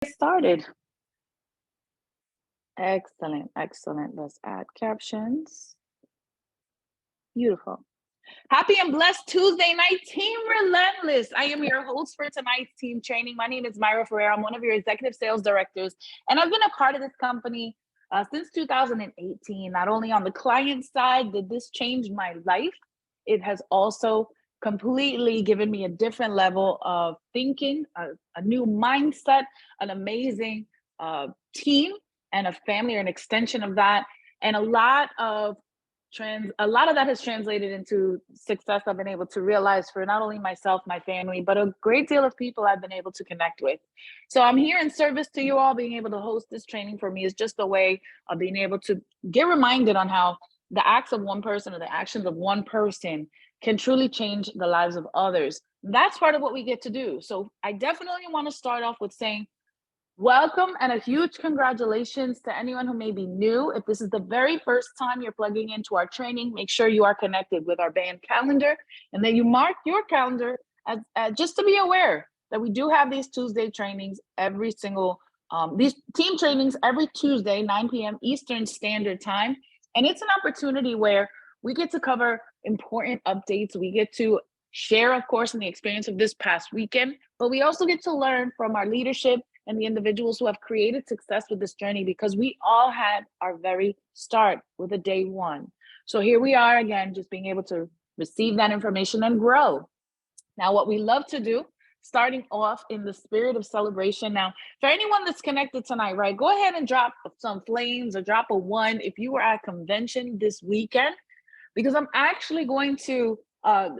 Started. Excellent, excellent. Let's add captions. Beautiful. Happy and blessed Tuesday night, Team Relentless. I am your host for tonight's team training. My name is Myra Ferrer. I'm one of your executive sales directors, and I've been a part of this company since 2018. Not only on the client side did this change my life, it has also completely given me a different level of thinking, a new mindset, an amazing team, and a family or an extension of that, and a lot of that has translated into success I've been able to realize for not only myself, my family, but a great deal of people I've been able to connect with. So I'm here in service to you all. Being able to host this training for me is just a way of being able to get reminded on how the acts of one person or the actions of one person can truly change the lives of others. That's part of what we get to do. So I definitely want to start off with saying welcome and a huge congratulations to anyone who may be new. If this is the very first time you're plugging into our training, make sure you are connected with our band calendar and then you mark your calendar as just to be aware that we do have these Tuesday trainings every single, these team trainings every Tuesday, 9 p.m. Eastern Standard Time. And it's an opportunity where we get to cover important updates. We get to share, of course, in the experience of this past weekend, but we also get to learn from our leadership and the individuals who have created success with this journey, because we all had our very start with a day one. So here we are again, just being able to receive that information and grow. Now, what we love to do, starting off in the spirit of celebration. Now, for anyone that's connected tonight, right, go ahead and drop some flames or drop a 1 if you were at convention this weekend, because I'm actually going to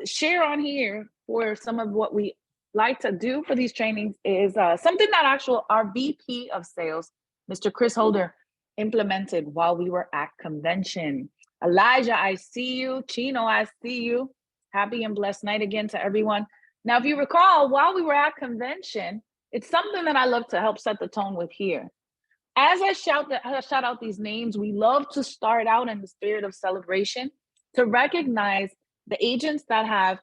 share on here for some of what we like to do for these trainings is something that our VP of sales, Mr. Chris Holder, implemented while we were at convention. Elijah, I see you. Chino, I see you. Happy and blessed night again to everyone. Now, if you recall, while we were at convention, it's something that I love to help set the tone with here. As I shout out these names, we love to start out in the spirit of celebration to recognize the agents that have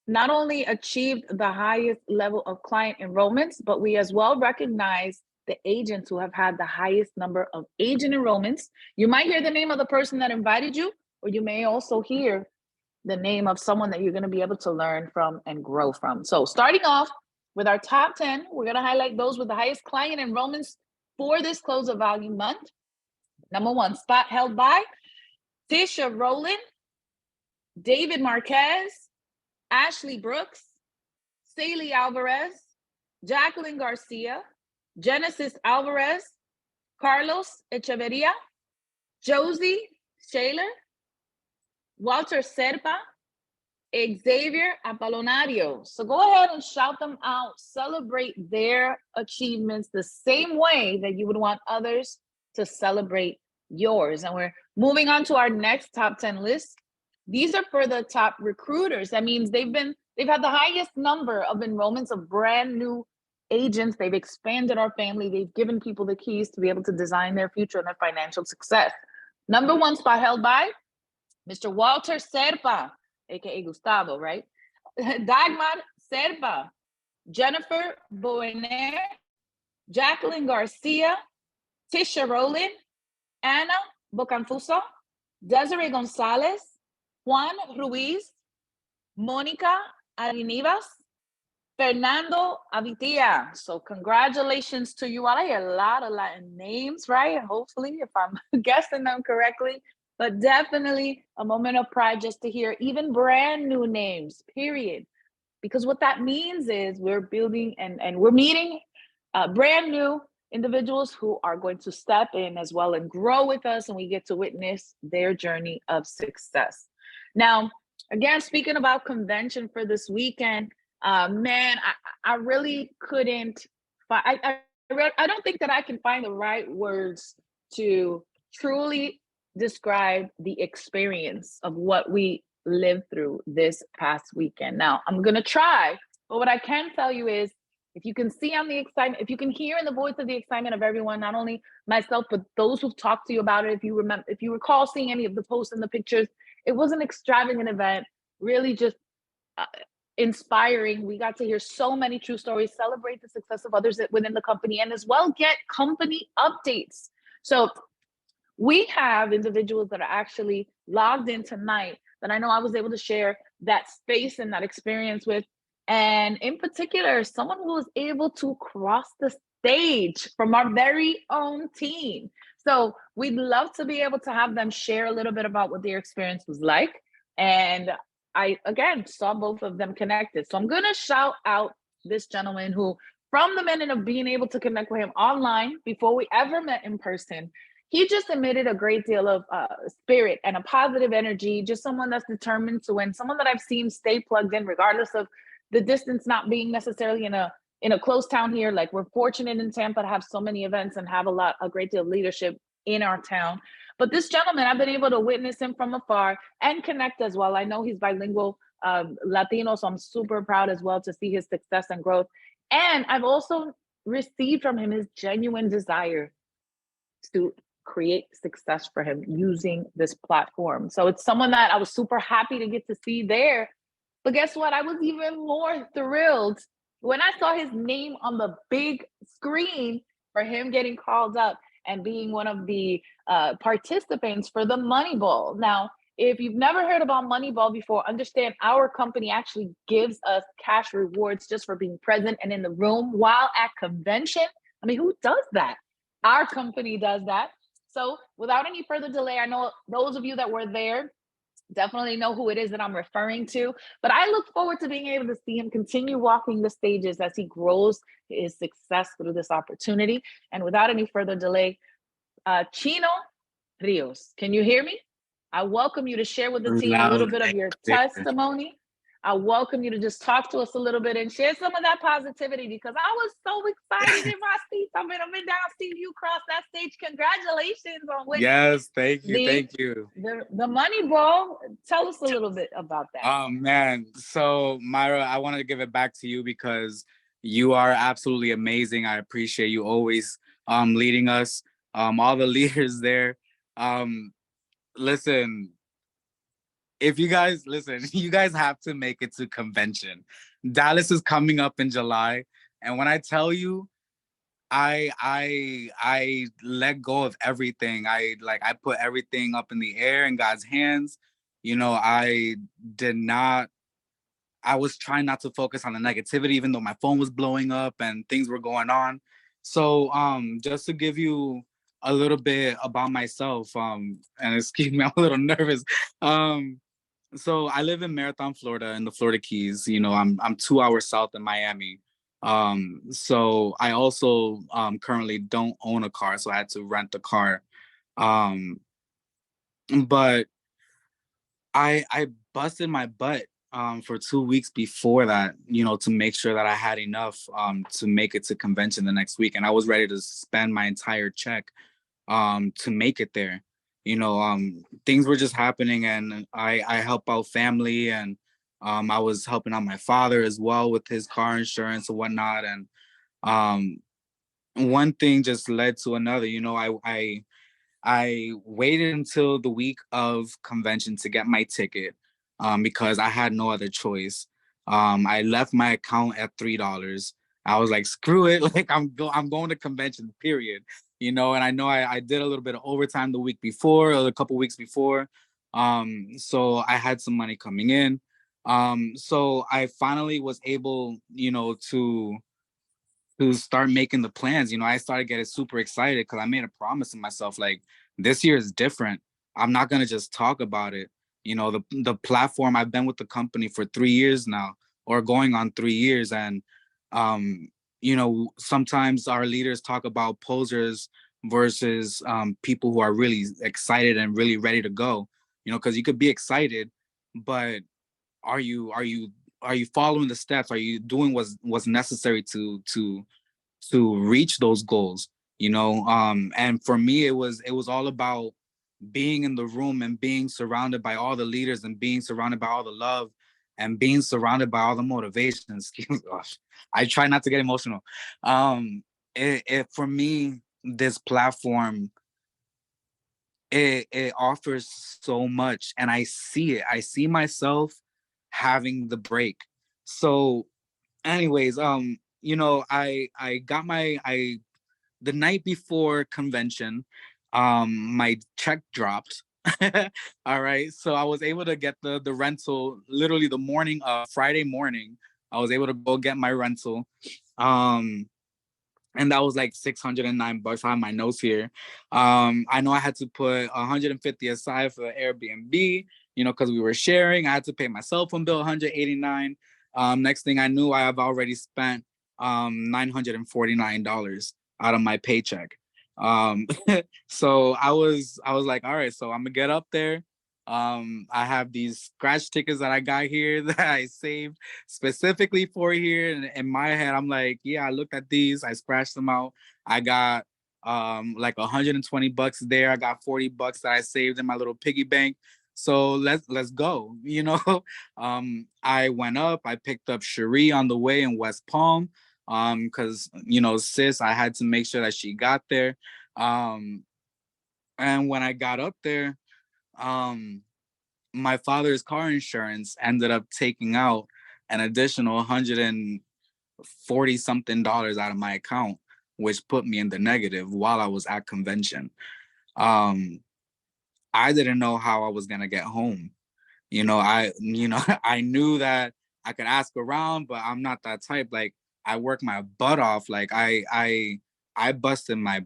not only achieved the highest level of client enrollments, but we as well recognize the agents who have had the highest number of agent enrollments. You might hear the name of the person that invited you, or you may also hear the name of someone that you're going to be able to learn from and grow from. So starting off with our top 10, we're going to highlight those with the highest client enrollments for this close of volume month. Number 1, spot held by Tisha Rowland, David Marquez, Ashley Brooks, Saley Alvarez, Jacqueline Garcia, Genesis Alvarez, Carlos Echeverria, Josie Shaler, Walter Serpa, Xavier Apollonario. So go ahead and shout them out, celebrate their achievements the same way that you would want others to celebrate yours. And we're moving on to our next top 10 list. These are for the top recruiters. That means they've had the highest number of enrollments of brand new agents. They've expanded our family. They've given people the keys to be able to design their future and their financial success. Number 1 spot held by Mr. Walter Serpa, aka Gustavo, right? Dagmar Serpa, Jennifer Boener, Jacqueline Garcia, Tisha Rowland, Anna Bocanfuso, Desiree Gonzalez, Juan Ruiz, Monica Arinivas, Fernando Avitia. So congratulations to you all. I hear a lot of Latin names, right? Hopefully, if I'm guessing them correctly, but definitely a moment of pride just to hear even brand new names, period. Because what that means is we're building and we're meeting brand new individuals who are going to step in as well and grow with us, and we get to witness their journey of success. Now, again, speaking about convention for this weekend, man, I really couldn't find, I don't think that I can find the right words to truly describe the experience of what we lived through this past weekend. Now, I'm going to try, but what I can tell you is, if you can see on the excitement, if you can hear in the voice of the excitement of everyone, not only myself, but those who've talked to you about it, if you recall seeing any of the posts and the pictures, it was an extravagant event, really just inspiring. We got to hear so many true stories, celebrate the success of others within the company, and as well get company updates. So we have individuals that are actually logged in tonight that I know I was able to share that space and that experience with. And in particular, someone who was able to cross the stage from our very own team. So we'd love to be able to have them share a little bit about what their experience was like. And I, again, saw both of them connected. So I'm going to shout out this gentleman who, from the minute of being able to connect with him online before we ever met in person, he just emitted a great deal of spirit and a positive energy, just someone that's determined to win, someone that I've seen stay plugged in regardless of the distance not being necessarily in a close town here. Like, we're fortunate in Tampa to have so many events and have a great deal of leadership in our town. But this gentleman, I've been able to witness him from afar and connect as well. I know he's bilingual Latino, so I'm super proud as well to see his success and growth. And I've also received from him his genuine desire to create success for him using this platform. So it's someone that I was super happy to get to see there. But guess what? I was even more thrilled when I saw his name on the big screen for him getting called up and being one of the participants for the Moneyball. Now, if you've never heard about Moneyball before, understand our company actually gives us cash rewards just for being present and in the room while at convention. I mean, who does that? Our company does that. So without any further delay, I know those of you that were there definitely know who it is that I'm referring to, but I look forward to being able to see him continue walking the stages as he grows his success through this opportunity. And without any further delay, Chino Rios, can you hear me? I welcome you to share with the team a little bit of your testimony. I welcome you to just talk to us a little bit and share some of that positivity, because I was so excited in my seats. I've been down seeing you cross that stage. Congratulations on winning. Yes, thank you. The Moneyball. Tell us a little bit about that. Oh man, so Myra, I want to give it back to you because you are absolutely amazing. I appreciate you always leading us, all the leaders there. Listen, if you guys you guys have to make it to convention. Dallas is coming up in July, and when I tell you, I let go of everything. I put everything up in the air in God's hands. You know, I was trying not to focus on the negativity, even though my phone was blowing up and things were going on. So just to give you a little bit about myself, and excuse me, I'm a little nervous. So I live in Marathon, Florida, in the Florida Keys. You know, I'm 2 hours south of Miami. So I also currently don't own a car, so I had to rent a car. But I busted my butt for 2 weeks before that, you know, to make sure that I had enough to make it to convention the next week, and I was ready to spend my entire check to make it there. You know, things were just happening, and I help out family, and I was helping out my father as well with his car insurance and whatnot. And one thing just led to another. You know, I waited until the week of convention to get my ticket because I had no other choice. I left my account at $3. I was like, screw it, like I'm going to convention, period. You know, and I know I did a little bit of overtime the week before, or a couple weeks before. So I had some money coming in. So I finally was able, you know, to start making the plans. You know, I started getting super excited because I made a promise to myself, like, this year is different. I'm not gonna just talk about it. You know, the platform, I've been with the company for 3 years now, or going on 3 years. And you know, sometimes our leaders talk about posers versus people who are really excited and really ready to go. You know, because you could be excited, but are you following the steps? Are you doing what's necessary to reach those goals? You know, and for me, it was all about being in the room and being surrounded by all the leaders and being surrounded by all the love and being surrounded by all the motivations. Gosh, I try not to get emotional. It for me, this platform, it offers so much, and I see it. I see myself having the break. So anyways, I got I the night before convention, my check dropped. All right. So I was able to get the rental literally the morning of Friday morning. I was able to go get my rental. Um and that was like $609. I have my notes here. I know I had to put 150 aside for Airbnb, because we were sharing. I had to pay my cell phone bill 189. Next thing I knew, I have already spent $949 out of my paycheck. Um, so I was like, all right, so I'm gonna get up there. I have these scratch tickets that I got here that I saved specifically for here. And in my head, I'm like, yeah, I looked at these, I scratched them out. I got like $120 there. I got $40 that I saved in my little piggy bank. So let's go. I went up, I picked up Cherie on the way in West Palm. Because sis, I had to make sure that she got there. And when I got up there, my father's car insurance ended up taking out an additional 140 something dollars out of my account, which put me in the negative while I was at convention. Um, I didn't know how I was gonna get home. I knew that I could ask around, but I'm not that type. Like, I work my butt off. Like, I busted my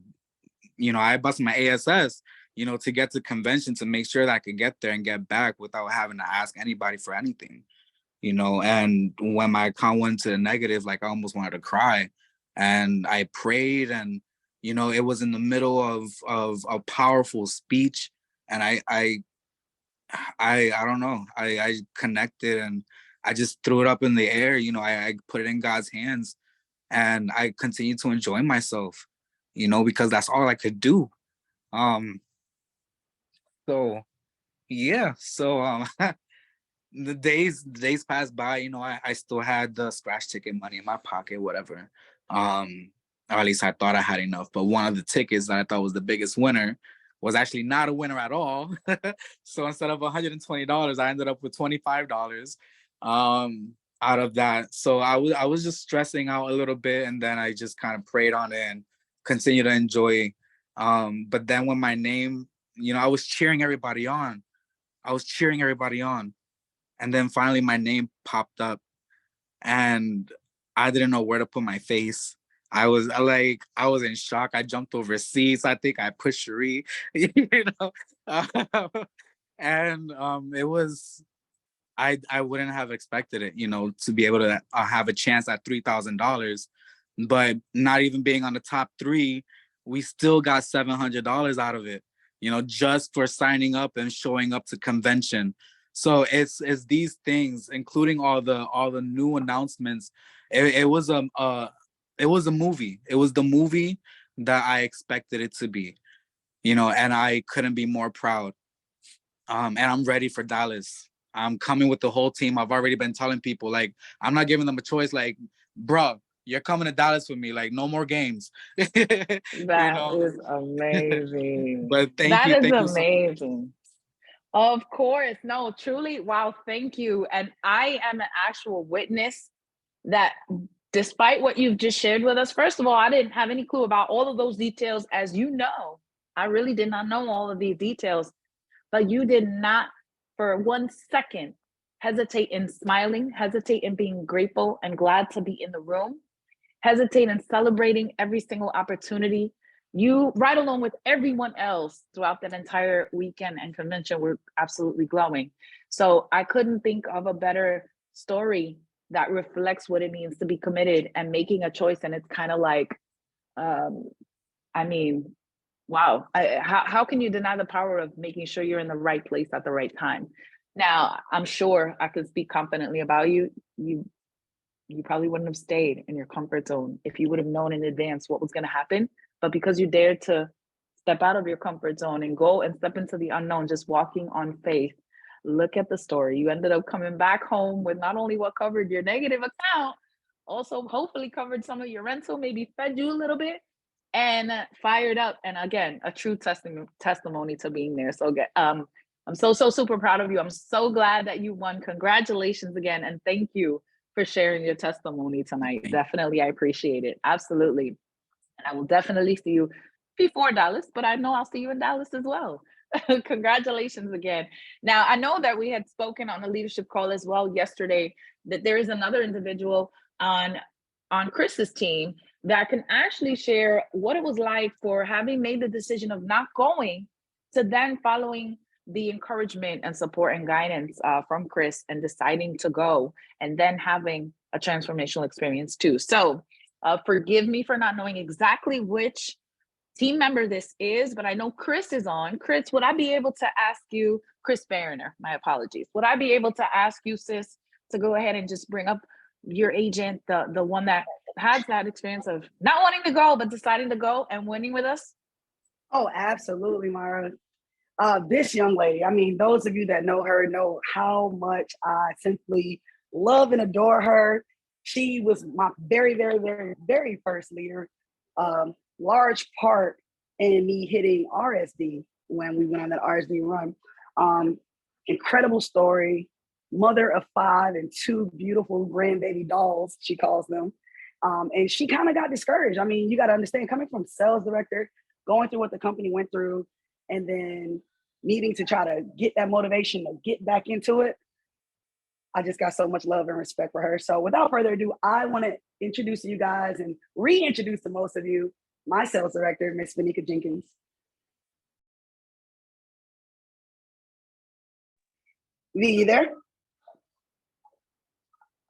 I busted my ASS, to get to convention to make sure that I could get there and get back without having to ask anybody for anything. And when my account went to the negative, like, I almost wanted to cry. And I prayed, and it was in the middle of a powerful speech. And I don't know. I connected, and I just threw it up in the air. I put it in God's hands, and I continued to enjoy myself, because that's all I could do. Um, so yeah, so the days passed by. I still had the scratch ticket money in my pocket, whatever. Or at least I thought I had enough. But one of the tickets that I thought was the biggest winner was actually not a winner at all. So instead of $120, I ended up with $25 out of that. So I was just stressing out a little bit, and then I just kind of prayed on it and continued to enjoy. But then when my name, I was cheering everybody on. I was cheering everybody on. And then finally my name popped up, and I didn't know where to put my face. I was in shock. I jumped over seats. I think I pushed Cherie, you know. Uh, and it was I wouldn't have expected it, to be able to have a chance at $3,000, but not even being on the top three, we still got $700 out of it, just for signing up and showing up to convention. So it's these things, including all the new announcements. It was a movie. It was the movie that I expected it to be, and I couldn't be more proud. And I'm ready for Dallas. I'm coming with the whole team. I've already been telling people, like, I'm not giving them a choice. Like, bro, you're coming to Dallas with me. Like, no more games. you That know. is amazing. But That is thank you so much. amazing. Of course. No, truly. Wow. Thank you. And I am an actual witness that despite what you've just shared with us, first of all, I didn't have any clue about all of those details. As you know, I really did not know all of these details, but you did not for 1 second hesitate in smiling, hesitate in being grateful and glad to be in the room, hesitate in celebrating every single opportunity. You, right along with everyone else throughout that entire weekend and convention, were absolutely glowing. So I couldn't think of a better story that reflects what it means to be committed and making a choice. And it's kind of like, um, I mean, wow. How can you deny the power of making sure you're in the right place at the right time? Now, I'm sure I could speak confidently about you. You probably wouldn't have stayed in your comfort zone if you would have known in advance what was going to happen. But because you dared to step out of your comfort zone and go and step into the unknown, just walking on faith, look at the story. You ended up coming back home with not only what covered your negative account, also hopefully covered some of your rental, maybe fed you a little bit, and fired up. And again, a true testimony to being there. So I'm so super proud of you. I'm so glad that you won. Congratulations again, and thank you for sharing your testimony tonight. Definitely, I appreciate it. Absolutely. And I will definitely see you before Dallas, but I know I'll see you in Dallas as well. Congratulations again. Now, I know that we had spoken on the leadership call as well yesterday that there is another individual on Chris's team that can actually share what it was like for having made the decision of not going to then following the encouragement and support and guidance from Chris and deciding to go and then having a transformational experience too. So forgive me for not knowing exactly which team member this is, but I know Chris is on. Chris, would I be able to ask you, Chris Bariner, my apologies. Would I be able to ask you, sis, to go ahead and just bring up your agent, the one that has that experience of not wanting to go, but deciding to go and winning with us? Oh, absolutely, Myra. This young lady, I mean, those of you that know her know how much I simply love and adore her. She was my very, very, very, very first leader. Large part in me hitting RSD when we went on that RSD run. Incredible story. Mother of 5 and 2 beautiful grandbaby dolls, she calls them. And she kind of got discouraged. I mean, you got to understand, coming from sales director, going through what the company went through, and then needing to try to get that motivation to get back into it. I just got so much love and respect for her. So without further ado, I want to introduce you guys and reintroduce to most of you my sales director, Miss Vanika Jenkins. V, you there?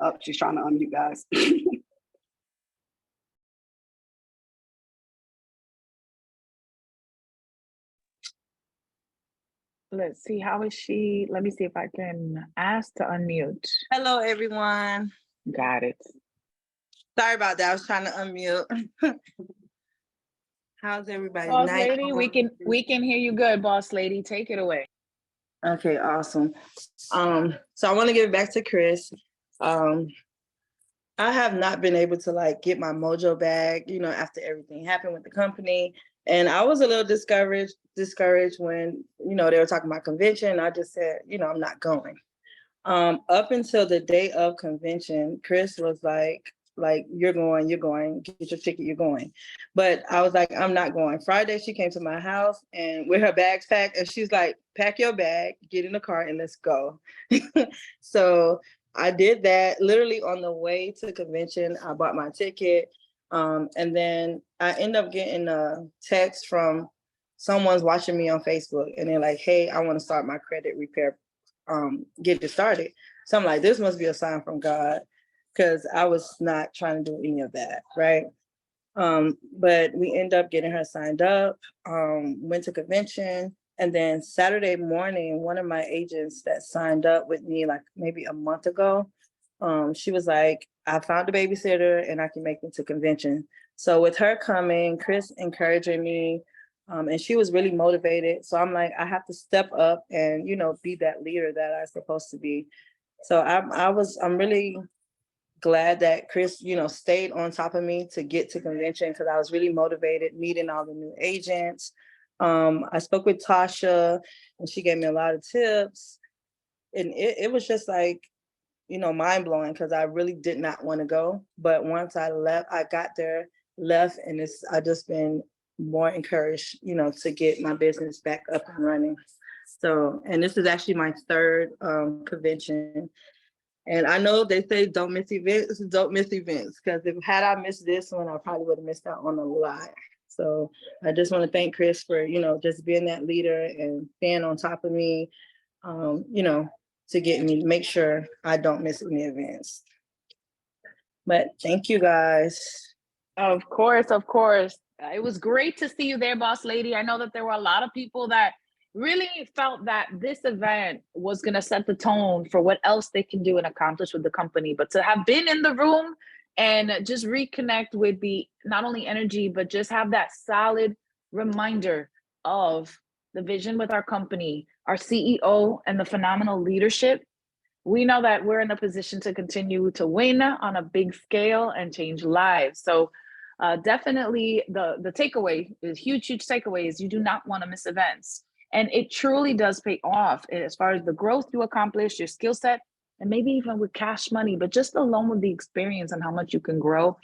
Oh, she's trying to unmute, guys. Let's see, how is she? Let me see if I can ask to unmute. Hello, everyone. Got it. Sorry about that. I was trying to unmute. How's everybody? Boss lady, we can hear you good, boss lady. Take it away. Okay, awesome. So I want to give it back to Chris. I have not been able to like get my mojo back, you know, after everything happened with the company. And I was a little discouraged when, you know, they were talking about convention. I just said, you know, I'm not going. Up until the day of convention, Chris was like, you're going, get your ticket, you're going. But I was like, I'm not going. Friday, she came to my house and with her bags packed, and she's like, pack your bag, get in the car, and let's go. So I did that literally on the way to convention. I bought my ticket. And then I end up getting a text from someone's watching me on Facebook, and they're like, hey, I want to start my credit repair, get it started. So I'm like, this must be a sign from God, because I was not trying to do any of that, right? But we end up getting her signed up, went to convention, and then Saturday morning, one of my agents that signed up with me like maybe a month ago, she was like, I found a babysitter and I can make it to convention. So with her coming, Chris encouraging me, and she was really motivated. So I'm like, I have to step up and, you know, be that leader that I'm supposed to be. So I'm really glad that Chris, you know, stayed on top of me to get to convention, because I was really motivated meeting all the new agents. I spoke with Tasha and she gave me a lot of tips, and it was just like, you know, mind blowing, because I really did not want to go. But once I got there, left, and I just been more encouraged, you know, to get my business back up and running. So, and this is actually my third convention. And I know they say don't miss events, because had I missed this one, I probably would have missed out on a lot. So I just want to thank Chris for, you know, just being that leader and staying on top of me, you know, to make sure I don't miss any events. But thank you guys. Of course, of course. It was great to see you there, boss lady. I know that there were a lot of people that really felt that this event was going to set the tone for what else they can do and accomplish with the company. But to have been in the room and just reconnect with the not only energy, but just have that solid reminder of the vision with our company, our CEO, and the phenomenal leadership, we know that we're in a position to continue to win on a big scale and change lives. So definitely the takeaway is huge takeaway is you do not want to miss events. And it truly does pay off as far as the growth you accomplish, your skill set, and maybe even with cash money, but just alone with the experience and how much you can grow.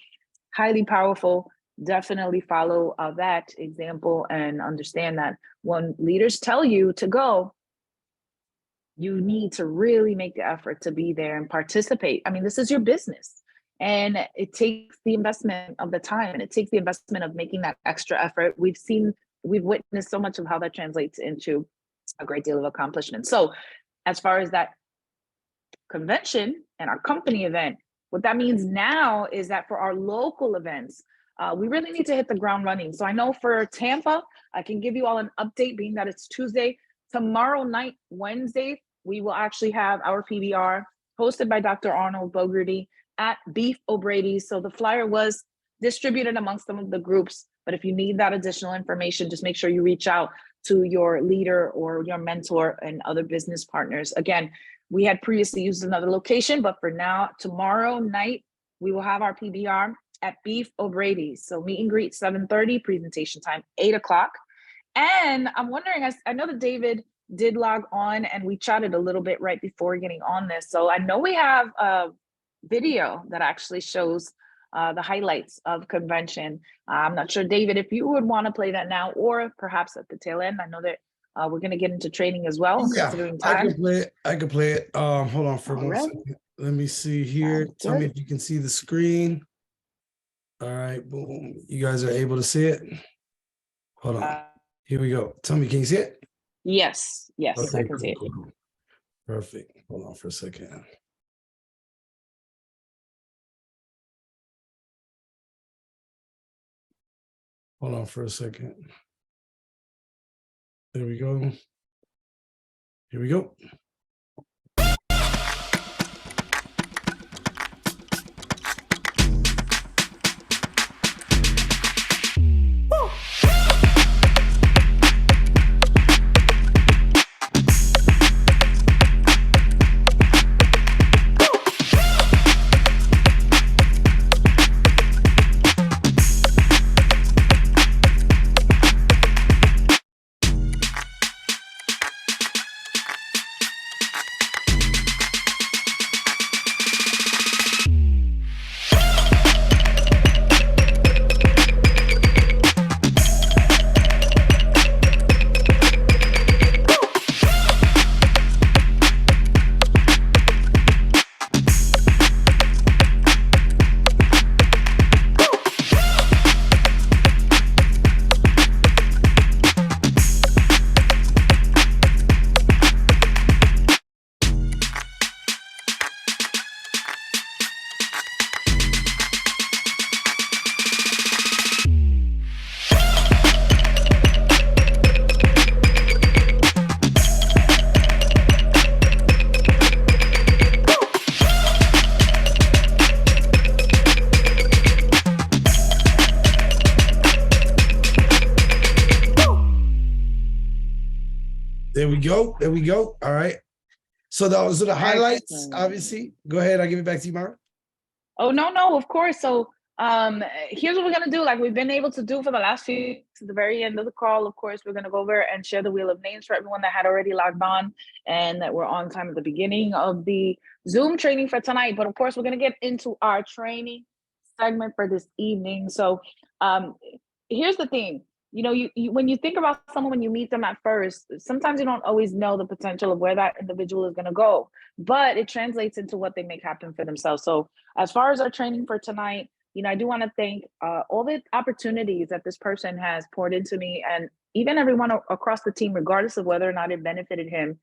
Highly powerful. Definitely follow that example and understand that when leaders tell you to go, you need to really make the effort to be there and participate. I mean, this is your business, and it takes the investment of the time, and it takes the investment of making that extra effort. We've witnessed so much of how that translates into a great deal of accomplishment. So as far as that convention and our company event, what that means now is that for our local events, we really need to hit the ground running. So I know for Tampa, I can give you all an update, being that it's Tuesday. Tomorrow night, Wednesday, we will actually have our PBR hosted by Dr. Arnold Bogarty at Beef O'Brady's. So the flyer was distributed amongst some of the groups, but if you need that additional information, just make sure you reach out to your leader or your mentor and other business partners. Again, we had previously used another location, but for now, tomorrow night, we will have our PBR at Beef O'Brady's. So meet and greet 7:30, presentation time 8 o'clock. And I'm wondering, I know that David did log on and we chatted a little bit right before getting on this. So I know we have a video that actually shows the highlights of convention. I'm not sure, David, if you would want to play that now or perhaps at the tail end. I know that we're going to get into training as well, considering time. I can play it. Hold on for one second. Let me see here. Tell me if you can see the screen. All right, boom. You guys are able to see it? Hold on. Here we go. Tell me, can you see it? Yes, okay, I can see it. Cool. Perfect. Hold on for a second. Hold on for a second. There we go. Here we go. There we go. There we go. All right. So those are the highlights, obviously. Go ahead. I'll give it back to you, Mara. Oh, no, of course. So here's what we're going to do. Like we've been able to do for the last few weeks, at the very end of the call, of course, we're going to go over and share the wheel of names for everyone that had already logged on and that were on time at the beginning of the Zoom training for tonight. But of course, we're going to get into our training segment for this evening. So here's the thing. You know, you when you think about someone, when you meet them at first, sometimes you don't always know the potential of where that individual is going to go, but it translates into what they make happen for themselves. So as far as our training for tonight, you know, I do want to thank all the opportunities that this person has poured into me, and even everyone across the team, regardless of whether or not it benefited him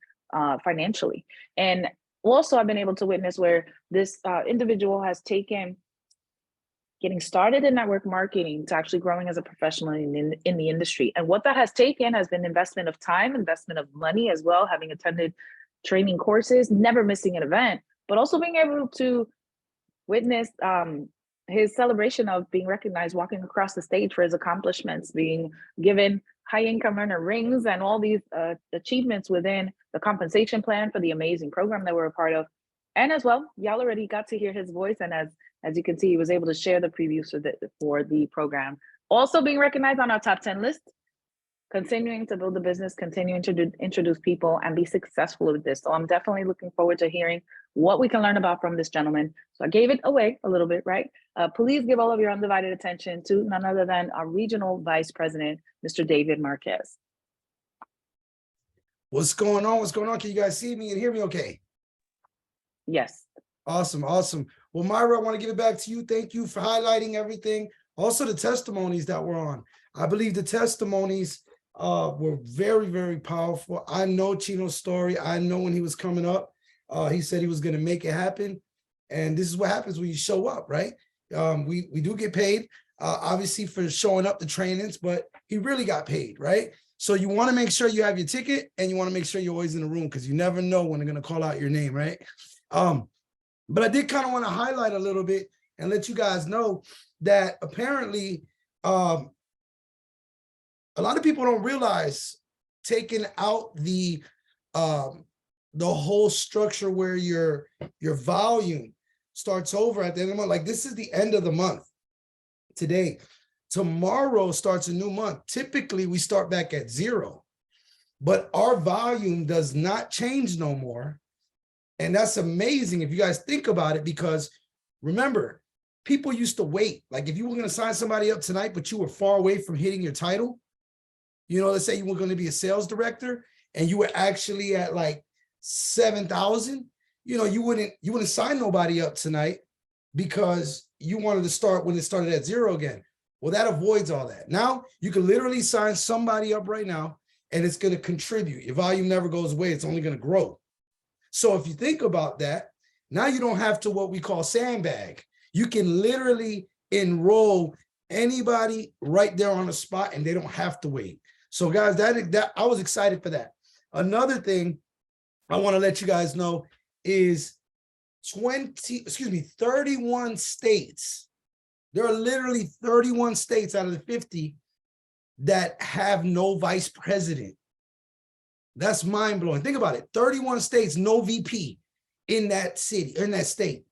financially. And also I've been able to witness where this individual has taken getting started in network marketing to actually growing as a professional in the industry. And what that has taken has been investment of time, investment of money as well, having attended training courses, never missing an event, but also being able to witness his celebration of being recognized walking across the stage for his accomplishments, being given high income earner rings and all these achievements within the compensation plan for the amazing program that we're a part of. And as well, y'all already got to hear his voice. And as you can see, he was able to share the previews for the program. Also being recognized on our top 10 list, continuing to build a business, continuing to introduce people and be successful with this. So I'm definitely looking forward to hearing what we can learn about from this gentleman. So I gave it away a little bit, right? Please give all of your undivided attention to none other than our regional vice president, Mr. David Marquez. What's going on? What's going on? Can you guys see me and hear me okay? Yes. Awesome, awesome. Well, Myra, I want to give it back to you. Thank you for highlighting everything. Also, the testimonies that were on. I believe the testimonies were very, very powerful. I know Chino's story. I know when he was coming up, he said he was going to make it happen. And this is what happens when you show up, right? We do get paid, obviously, for showing up to trainings, but he really got paid, right? So you want to make sure you have your ticket, and you want to make sure you're always in the room, because you never know when they're going to call out your name, right? But I did kind of want to highlight a little bit and let you guys know that apparently a lot of people don't realize taking out the whole structure where your volume starts over at the end of the month. Like, this is the end of the month today. Tomorrow starts a new month. Typically, we start back at 0, but our volume does not change no more. And that's amazing if you guys think about it, because remember, people used to wait. Like, if you were going to sign somebody up tonight, but you were far away from hitting your title, you know, let's say you were going to be a sales director and you were actually at like 7,000, you know, you wouldn't sign nobody up tonight because you wanted to start when it started at 0 again. Well, that avoids all that. Now you can literally sign somebody up right now and it's going to contribute. Your volume never goes away. It's only going to grow. So if you think about that, now you don't have to what we call sandbag. You can literally enroll anybody right there on the spot and they don't have to wait. So guys, that I was excited for that. Another thing I want to let you guys know is 31 states. There are literally 31 states out of the 50 that have no vice president. That's mind blowing. Think about it. 31 states, no VP in that city, in that state.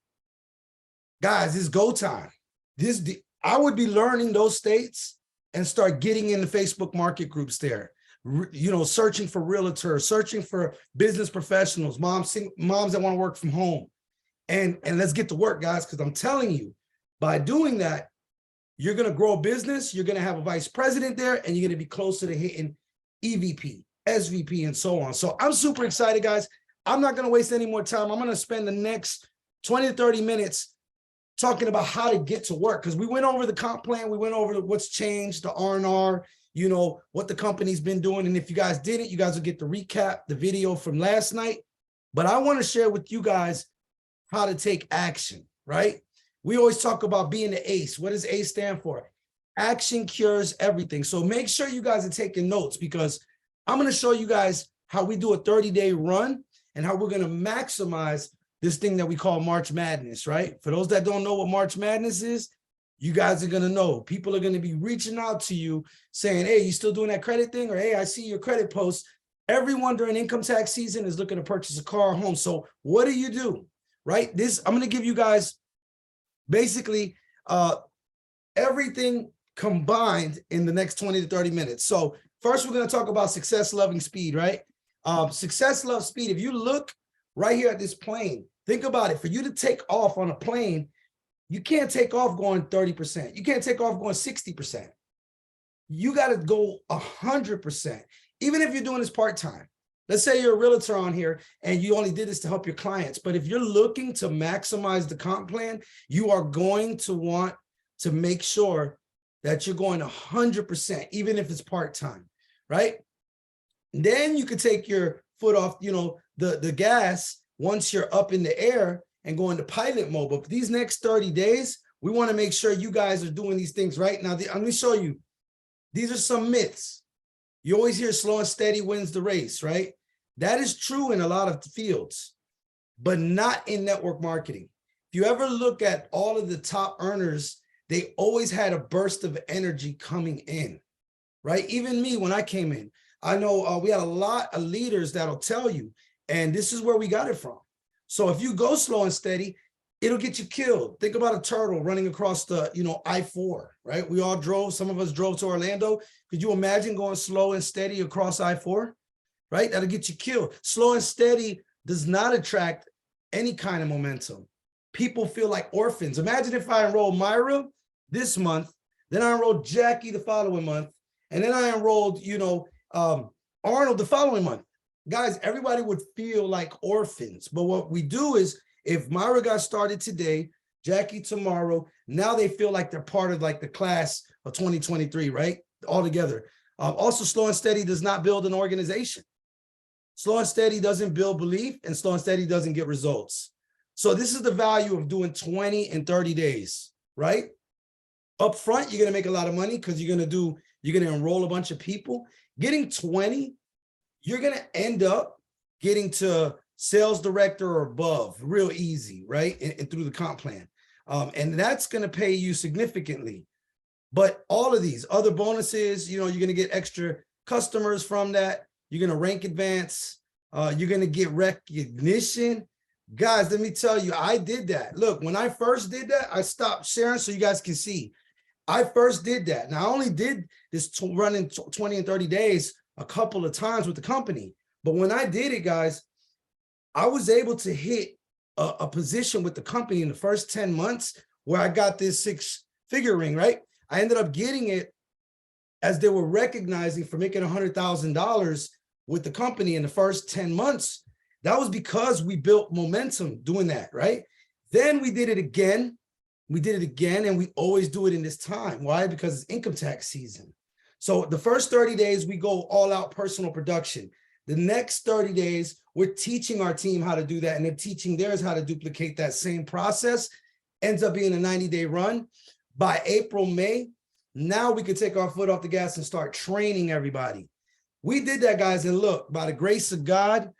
Guys, it's go time. I would be learning those states and start getting in the Facebook market groups there. You know, searching for realtors, searching for business professionals, moms that want to work from home. And let's get to work, guys, because I'm telling you, by doing that, you're going to grow a business, you're going to have a vice president there, and you're going to be closer to hitting EVP, SVP, and so on. So I'm super excited, guys. I'm not going to waste any more time. I'm going to spend the next 20 to 30 minutes talking about how to get to work, because we went over the comp plan. We went over what's changed, the R&R, you know, what the company's been doing. And if you guys didn't, you guys will get to recap the video from last night. But I want to share with you guys how to take action, right? We always talk about being the ACE. What does ACE stand for? Action cures everything. So make sure you guys are taking notes, because I'm going to show you guys how we do a 30-day run and how we're going to maximize this thing that we call March Madness, right? For those that don't know what March Madness is, you guys are going to know. People are going to be reaching out to you saying, hey, you still doing that credit thing? Or, hey, I see your credit post. Everyone during income tax season is looking to purchase a car or home. So what do? Right? I'm going to give you guys basically everything combined in the next 20 to 30 minutes. So first, we're going to talk about success, loving speed, right? Success, love, speed. If you look right here at this plane, think about it. For you to take off on a plane, you can't take off going 30%. You can't take off going 60%. You got to go 100%, even if you're doing this part-time. Let's say you're a realtor on here and you only did this to help your clients. But if you're looking to maximize the comp plan, you are going to want to make sure that you're going 100%, even if it's part-time, right? Then you could take your foot off, you know, the gas once you're up in the air and go into pilot mode. But for these next 30 days, we want to make sure you guys are doing these things right now. I'm going to show you. These are some myths. You always hear slow and steady wins the race, right? That is true in a lot of fields, but not in network marketing. If you ever look at all of the top earners, they always had a burst of energy coming in, right? Even me, when I came in, I know we had a lot of leaders that'll tell you, and this is where we got it from. So if you go slow and steady, it'll get you killed. Think about a turtle running across the, I-4, right? We all drove, some of us drove to Orlando. Could you imagine going slow and steady across I-4, right? That'll get you killed. Slow and steady does not attract any kind of momentum. People feel like orphans. Imagine if I enrolled Myra this month, then I enrolled Jackie the following month, and then I enrolled, Arnold the following month. Guys, everybody would feel like orphans. But what we do is, if Myra got started today, Jackie tomorrow, now they feel like they're part of like the class of 2023, right? All together. Also, slow and steady does not build an organization. Slow and steady doesn't build belief, and slow and steady doesn't get results. So this is the value of doing 20 and 30 days, right? Up front, you're gonna make a lot of money because you're gonna enroll a bunch of people. Getting 20, you're gonna end up getting to sales director or above real easy, right? And through the comp plan. And that's gonna pay you significantly. But all of these other bonuses, you're gonna get extra customers from that. You're gonna rank advance. You're gonna get recognition. Guys, let me tell you, I did that. Look, when I first did that, I stopped sharing so you guys can see. I first did that. Now, I only did this running 20 and 30 days a couple of times with the company. But when I did it, guys, I was able to hit a position with the company in the first 10 months where I got this 6-figure ring, right? I ended up getting it as they were recognizing for making $100,000 with the company in the first 10 months. That was because we built momentum doing that, right? Then we did it again. And we always do it in this time. Why? Because it's income tax season. So the first 30 days, we go all out personal production. The next 30 days, we're teaching our team how to do that, and they're teaching theirs how to duplicate that same process. Ends up being a 90-day run. By April, May, now we can take our foot off the gas and start training everybody. We did that, guys, and look, by the grace of God,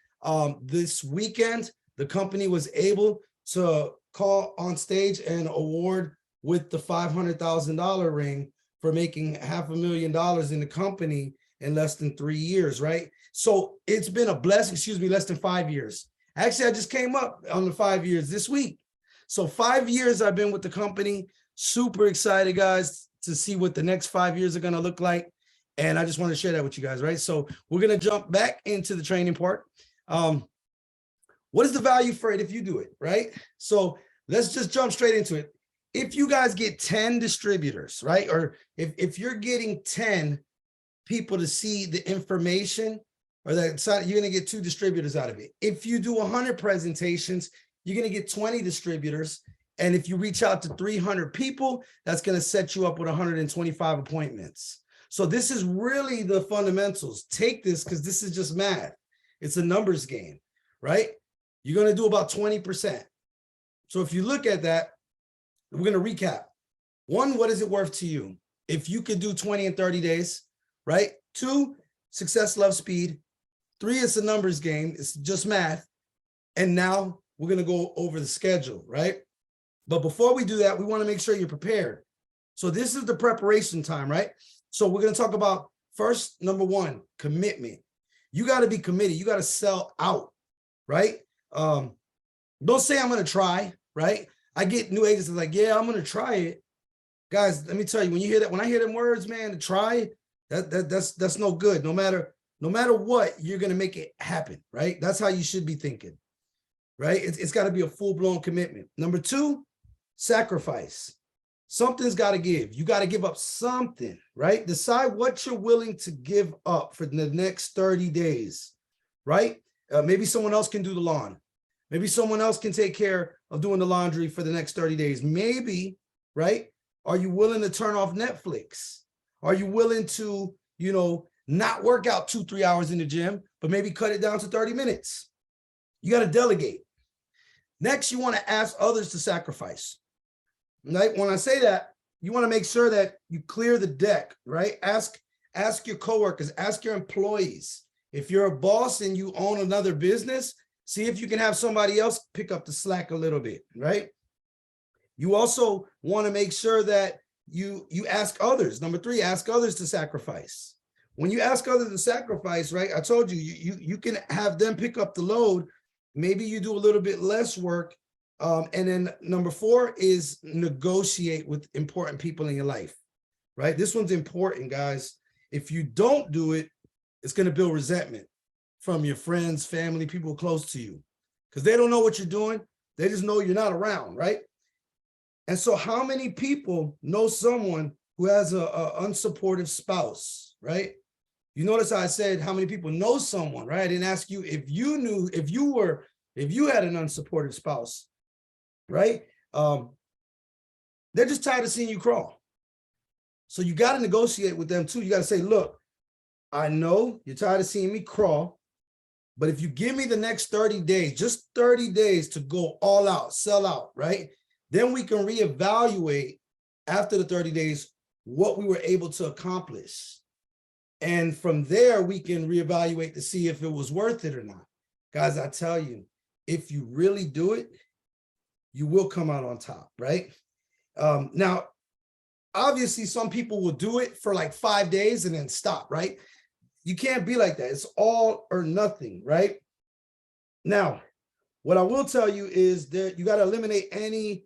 this weekend, the company was able to call on stage and award with the $500,000 ring for making $500,000 in the company in less than 3 years, right? So it's been a blessing, less than 5 years. Actually, I just came up on the 5 years this week. So 5 years I've been with the company. Super excited, guys, to see what the next 5 years are gonna look like. And I just want to share that with you guys, right? So we're gonna jump back into the training part. What is the value for it if you do it, right? So let's just jump straight into it. If you guys get 10 distributors, right? Or if you're getting 10 people to see the information, or that you're gonna get 2 distributors out of it. If you do 100 presentations, you're gonna get 20 distributors. And if you reach out to 300 people, that's gonna set you up with 125 appointments. So this is really the fundamentals. Take this, because this is just math. It's a numbers game, right? You're gonna do about 20%. So if you look at that, we're gonna recap. 1, what is it worth to you? If you could do 20 and 30 days, right? 2, success loves speed. 3, it's a numbers game. It's just math. And now we're gonna go over the schedule, right? But before we do that, we wanna make sure you're prepared. So this is the preparation time, right? So we're gonna talk about first, number 1, commitment. You gotta be committed. You gotta sell out, right? Don't say I'm gonna try, right? I get new agents like, yeah, I'm gonna try it. Guys, let me tell you, when you hear that, when I hear them words, man, to try, that's no good. No matter what, you're gonna make it happen, right? That's how you should be thinking, right? It's gotta be a full-blown commitment. Number 2, sacrifice. Something's gotta give. You gotta give up something, right? Decide what you're willing to give up for the next 30 days, right? Maybe someone else can do the lawn. Maybe someone else can take care of doing the laundry for the next 30 days. Maybe, right? Are you willing to turn off Netflix? Are you willing to, not work out 2-3 hours in the gym, but maybe cut it down to 30 minutes? You got to delegate. Next, you want to ask others to sacrifice. Right? When I say that, you want to make sure that you clear the deck, right? Ask your coworkers, ask your employees. If you're a boss and you own another business, see if you can have somebody else pick up the slack a little bit, right? You also want to make sure that you ask others. Number 3, ask others to sacrifice. When you ask others to sacrifice, right? I told you, you can have them pick up the load. Maybe you do a little bit less work And then number 4 is negotiate with important people in your life, right? This one's important, guys. If you don't do it, it's going to build resentment from your friends, family, people close to you, because they don't know what you're doing. They just know you're not around, right? And so how many people know someone who has a unsupportive spouse, right? You notice how I said how many people know someone, right? I didn't ask you if you knew, if you had an unsupportive spouse, right? They're just tired of seeing you crawl. So you got to negotiate with them too. You got to say, look, I know you're tired of seeing me crawl, but if you give me the next 30 days, just 30 days to go all out, sell out, right? Then we can reevaluate after the 30 days what we were able to accomplish. And from there, we can reevaluate to see if it was worth it or not. Guys, I tell you, if you really do it, you will come out on top, right? Now, obviously, some people will do it for like 5 days and then stop, right? You can't be like that. It's all or nothing, right? Now, what I will tell you is that you got to eliminate any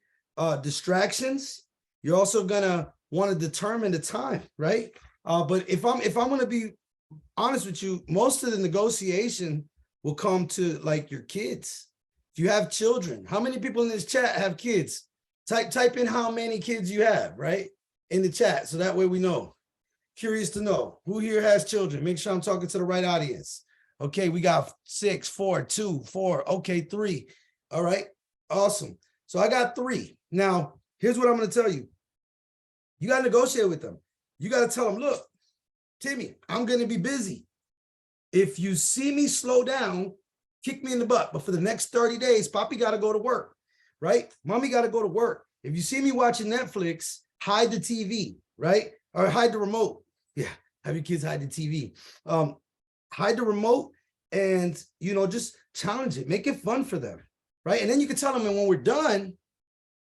distractions. You're also gonna want to determine the time, right? But if I'm going to be honest with you, most of the negotiation will come to like your kids. If you have children, how many people in this chat have kids? Type in how many kids you have, right? In the chat, so that way we know. Curious to know who here has children. Make sure I'm talking to the right audience. Okay, we got 6, 4, 2, 4. Okay, 3. All right, awesome. So I got 3. Now, here's what I'm going to tell you. You got to negotiate with them. You got to tell them, look, Timmy, I'm going to be busy. If you see me slow down, kick me in the butt. But for the next 30 days, Poppy got to go to work, right? Mommy got to go to work. If you see me watching Netflix, hide the TV, right? Or hide the remote. Yeah, have your kids hide the TV. Hide the remote and, you know, just challenge it. Make it fun for them, right? And then you can tell them, and when we're done,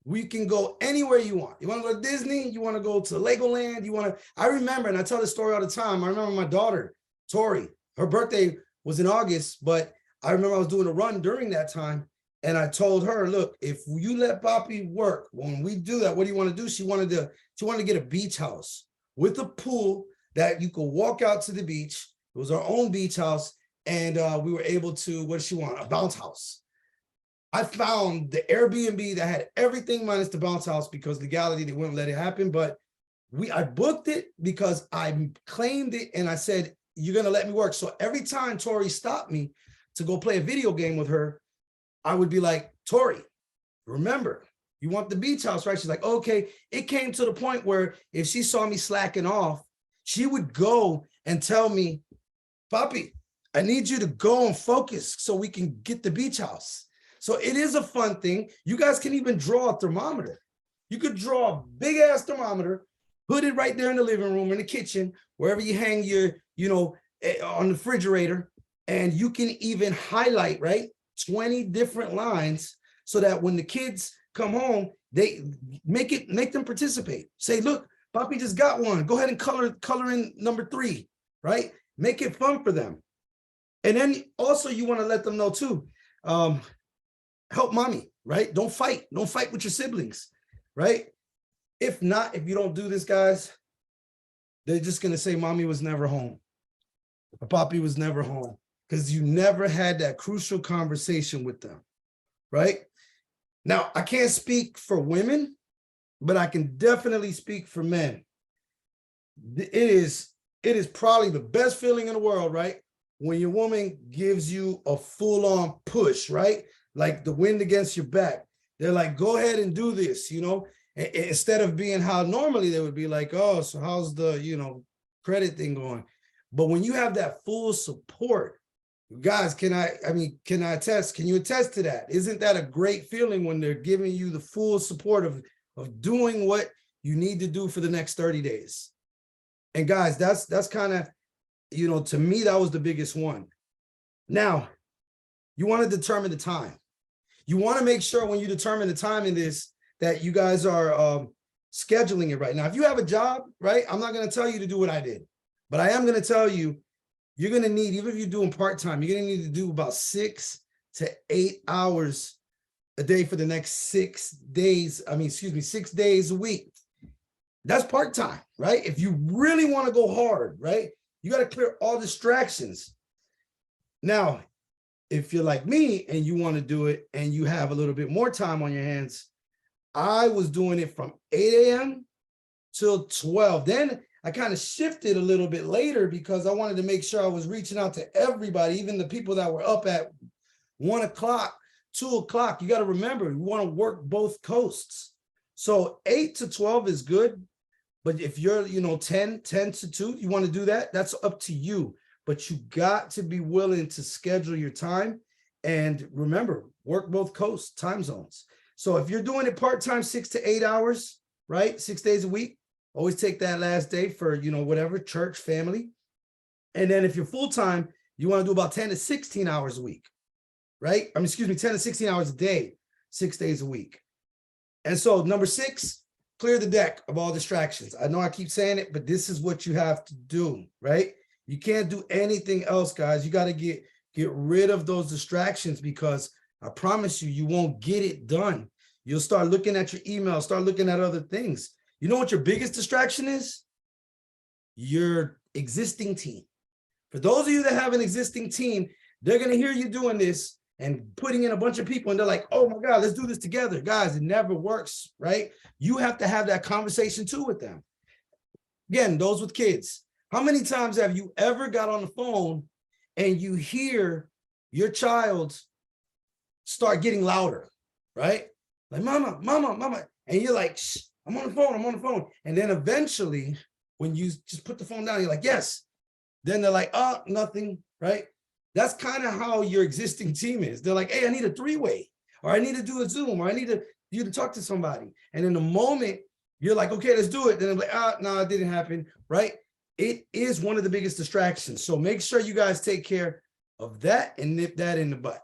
we can go anywhere you want. You want to go to Disney? You want to go to Legoland? You want to, I remember, and I tell this story all the time. I remember my daughter, Tori, her birthday was in August, but I remember I was doing a run during that time. And I told her, look, if you let Poppy work, when we do that, what do you want to do? She wanted to get a beach house with a pool that you could walk out to the beach. It was our own beach house. And we were able to, what did she want? A bounce house. I found the Airbnb that had everything minus the bounce house because legality, they wouldn't let it happen. But I booked it because I claimed it and I said, you're going to let me work. So every time Tori stopped me to go play a video game with her, I would be like, Tori, remember, you want the beach house, right? She's like, okay. It came to the point where if she saw me slacking off, she would go and tell me, Poppy, I need you to go and focus so we can get the beach house. So it is a fun thing. You guys can even draw a thermometer. You could draw a big ass thermometer, put it right there in the living room, in the kitchen, wherever you hang your, you know, on the refrigerator, and you can even highlight, right? 20 different lines so that when the kids come home, they make them participate. Say, look, Poppy just got one. Go ahead and color in number 3, right? Make it fun for them. And then also you want to let them know too, help mommy, right? Don't fight with your siblings, right? If not, if you don't do this, guys, they're just going to say mommy was never home. Or Poppy was never home. Because you never had that crucial conversation with them, right? Now, I can't speak for women, but I can definitely speak for men. It is probably the best feeling in the world, right? When your woman gives you a full-on push, right? Like the wind against your back. They're like, go ahead and do this, you know? Instead of being how normally they would be like, oh, so how's the, you know, credit thing going? But when you have that full support, guys, can I attest? Can you attest to that? Isn't that a great feeling when they're giving you the full support of doing what you need to do for the next 30 days? And guys, that's kind of, you know, to me, that was the biggest one. Now, you want to determine the time. You want to make sure when you determine the time in this that you guys are scheduling it right. Now, if you have a job, right, I'm not going to tell you to do what I did, but I am going to tell you, you're going to need, even if you're doing part-time, you're going to need to do about 6 to 8 hours a day for the next 6 days. 6 days a week. That's part-time, right? If you really want to go hard, right? You got to clear all distractions. Now, if you're like me and you want to do it and you have a little bit more time on your hands, I was doing it from 8 a.m. till 12. Then I kind of shifted a little bit later because I wanted to make sure I was reaching out to everybody, even the people that were up at 1 o'clock, 2 o'clock. You got to remember, you want to work both coasts. So 8 to 12 is good. But if you're, 10 to 2, you want to do that, that's up to you. But you got to be willing to schedule your time. And remember, work both coasts, time zones. So if you're doing it part-time, 6 to 8 hours, right? 6 days a week, always take that last day for, whatever, church, family. And then if you're full-time, you want to do about 10 to 16 hours a week, right? 10 to 16 hours a day, 6 days a week. And so number 6, clear the deck of all distractions. I know I keep saying it, but this is what you have to do, right? You can't do anything else, guys. You got to get rid of those distractions because I promise you, you won't get it done. You'll start looking at your email, start looking at other things. You know what your biggest distraction is? Your existing team. For those of you that have an existing team, they're going to hear you doing this and putting in a bunch of people and they're like, oh my God, let's do this together. Guys, it never works, right? You have to have that conversation too with them. Again, those with kids. How many times have you ever got on the phone and you hear your child start getting louder, right? Like, mama, mama, mama. And you're like, shh, I'm on the phone. And then eventually, when you just put the phone down, you're like, yes. Then they're like, oh, nothing, right? That's kind of how your existing team is. They're like, hey, I need a 3-way, or I need to do a Zoom, or I need you to talk to somebody. And in the moment, you're like, okay, let's do it. Then I'm like, no, it didn't happen, right? It is one of the biggest distractions. So make sure you guys take care of that and nip that in the butt.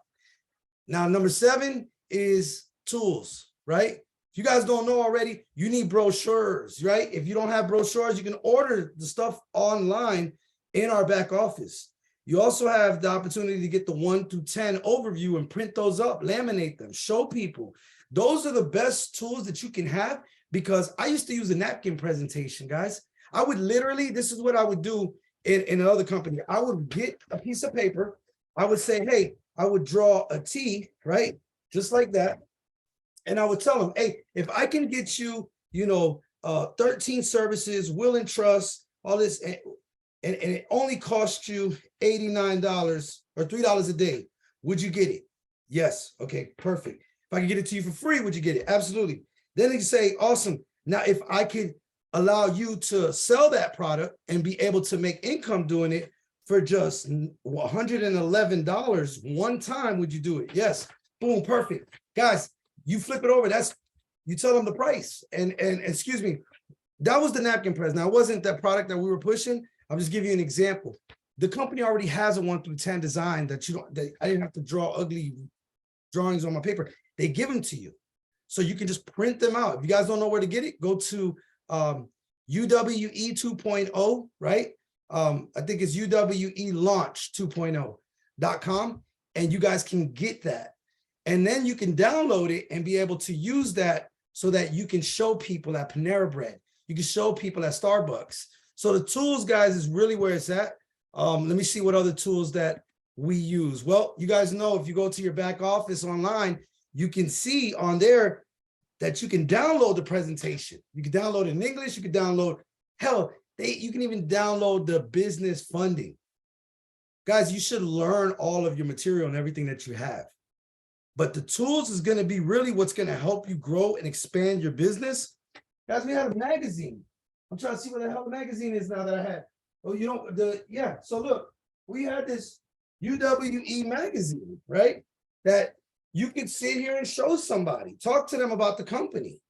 Now, number 7 is tools, right? If you guys don't know already, you need brochures, right? If you don't have brochures, you can order the stuff online in our back office. You also have the opportunity to get the 1 through 10 overview and print those up, laminate them, show people. Those are the best tools that you can have because I used to use a napkin presentation, guys. I would literally, this is what I would do in another company. I would get a piece of paper. I would say, hey, I would draw a T, right? Just like that. And I would tell them, hey, if I can get you, 13 services, will and trust, all this, and it only costs you $89 or $3 a day, would you get it? Yes. Okay, perfect. If I can get it to you for free, would you get it? Absolutely. Then they say, awesome. Now, if I could allow you to sell that product and be able to make income doing it for just $111 one time, would you do it? Yes. Boom, perfect. Guys, you flip it over. You tell them the price. And excuse me, that was the napkin press. Now, it wasn't that product that we were pushing. I'll just give you an example. The company already has a 1 through 10 design that I didn't have to draw ugly drawings on my paper. They give them to you. So you can just print them out. If you guys don't know where to get it, go to UWE 2.0, right? I think it's UWE Launch 2.0.com, and you guys can get that. And then you can download it and be able to use that so that you can show people at Panera Bread. You can show people at Starbucks. So the tools, guys, is really where it's at. Let me see what other tools that we use. Well, you guys know if you go to your back office online, you can see on there that you can download the presentation. You can download it in English. You can download, you can even download the business funding. Guys, you should learn all of your material and everything that you have. But the tools is going to be really what's going to help you grow and expand your business. Guys, we had a magazine. I'm trying to see what the hell the magazine is now that I had. Oh, so look, we had this UWE magazine, right? That you could sit here and show somebody, talk to them about the company.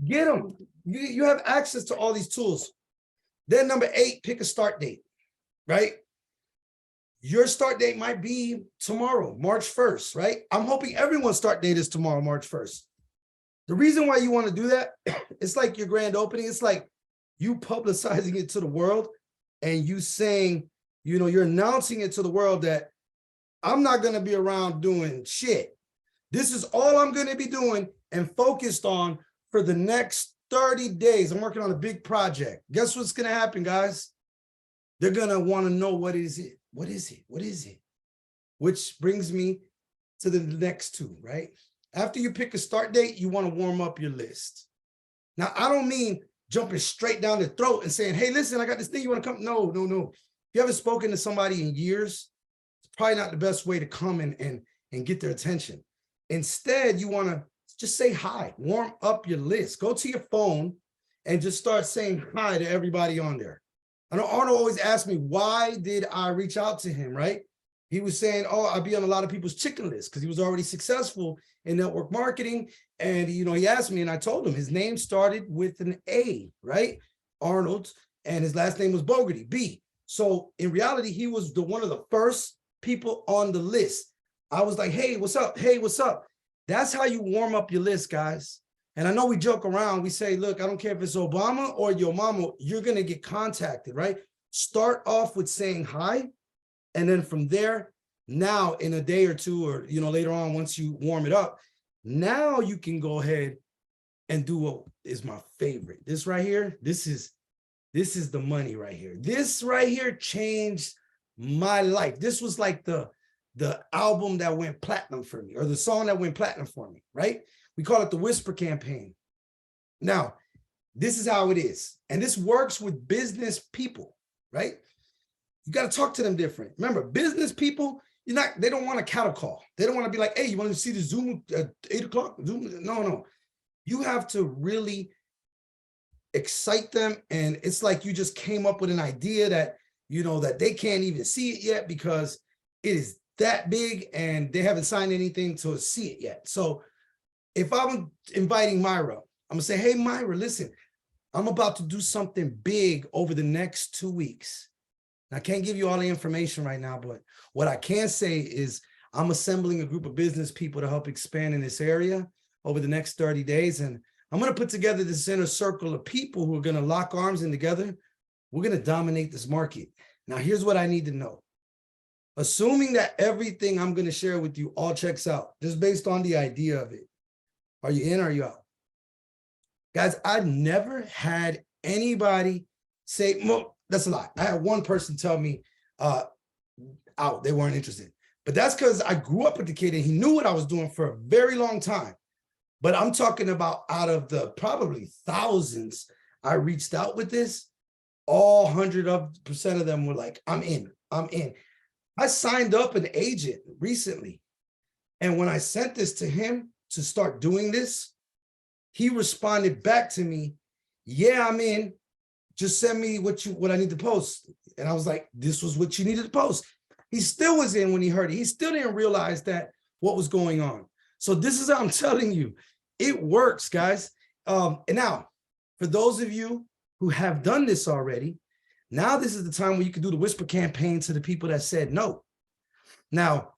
Get them. You have access to all these tools. Then number 8, pick a start date, right? Your start date might be tomorrow, March 1st, right? I'm hoping everyone's start date is tomorrow, March 1st. The reason why you want to do that, it's like your grand opening. It's like you publicizing it to the world and you saying, you're announcing it to the world that I'm not going to be around doing shit. This is all I'm going to be doing and focused on for the next 30 days. I'm working on a big project. Guess what's going to happen, guys? They're going to want to know what is it? What is it? What is it? Which brings me to the next two, right? After you pick a start date, you want to warm up your list. Now, I don't mean jumping straight down the throat and saying, hey, listen, I got this thing, you want to come? No, no, no. If you haven't spoken to somebody in years, it's probably not the best way to come and get their attention. Instead, you want to just say hi, warm up your list. Go to your phone and just start saying hi to everybody on there. I know Arnold always asked me, why did I reach out to him, right? He was saying, oh, I'll be on a lot of people's chicken list because he was already successful in network marketing. And, you know, he asked me and I told him his name started with an A, right? Arnold, and his last name was Bogarty, B. So in reality, he was one of the first people on the list. I was like, hey, what's up? Hey, what's up? That's how you warm up your list, guys. And I know we joke around. We say, look, I don't care if it's Obama or your mama, you're going to get contacted, right? Start off with saying hi. And then from there, now in a day or two, or, you know, later on, once you warm it up, now you can go ahead and do what is my favorite. This right here, this is the money right here. This right here changed my life. This was like the album that went platinum for me, or the song that went platinum for me, right? We call it the Whisper campaign. Now, this is how it is. And this works with business people, right? You got to talk to them different. Remember, business people, they don't want a cattle call. They don't want to be like, hey, you want to see the Zoom at 8 o'clock? Zoom? No, no. You have to really excite them. And it's like you just came up with an idea that, you know, that they can't even see it yet because it is that big and they haven't signed anything to see it yet. So if I'm inviting Myra, I'm going to say, hey, Myra, listen, I'm about to do something big over the next 2 weeks. I can't give you all the information right now, but what I can say is I'm assembling a group of business people to help expand in this area over the next 30 days. And I'm going to put together this inner circle of people who are going to lock arms in together. We're going to dominate this market. Now, here's what I need to know. Assuming that everything I'm going to share with you all checks out, just based on the idea of it. Are you in or are you out? Guys, I never had anybody say, well, that's a lie. I had one person tell me out, they weren't interested. But that's because I grew up with the kid and he knew what I was doing for a very long time. But I'm talking about out of the probably thousands I reached out with this, all 100% of them were like, I'm in, I'm in. I signed up an agent recently. And when I sent this to him to start doing this, he responded back to me, yeah, I'm in. Just send me what I need to post. And I was like, this was what you needed to post. He still was in when he heard it. He still didn't realize that what was going on. So this is how I'm telling you, it works, guys. And now, for those of you who have done this already, now this is the time where you can do the Whisper campaign to the people that said no. Now,